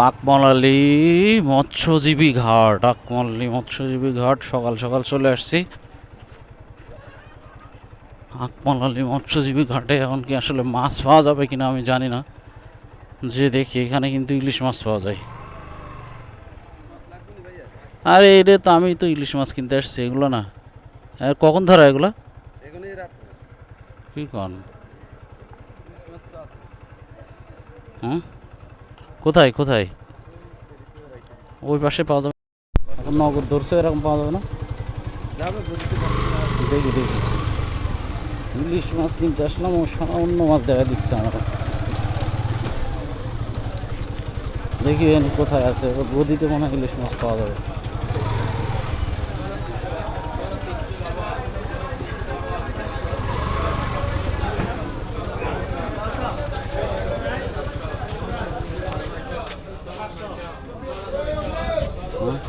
আকমল আলী মৎস্যজীবী ঘাট সকাল সকাল চলে আসছি। আকমল আলী মৎস্যজীবী ঘাটে এখন কি আসলে মাছ পাওয়া যাবে কিনা আমি জানি না, যে দেখি এখানে কিন্তু ইলিশ মাছ পাওয়া যায়। আরে এটা তো আমি তো ইলিশ মাছ কিনতে আসছি, এগুলো না। আর কখন ধরা এগুলা? কি কন? হুম, কোথায় কোথায়? ওই পাশে পাওয়া যাবে? এখন নগদ ধরছে এরকম পাওয়া যাবে না? দেখি দেখি, ইলিশ মাছ কিনতে আসলাম, ও অন্য মাছ দেখা দিচ্ছে আমার। দেখি কোথায় আছে, গদিতে মনে হয় ইলিশ মাছ পাওয়া যাবে। হ্যাঁ?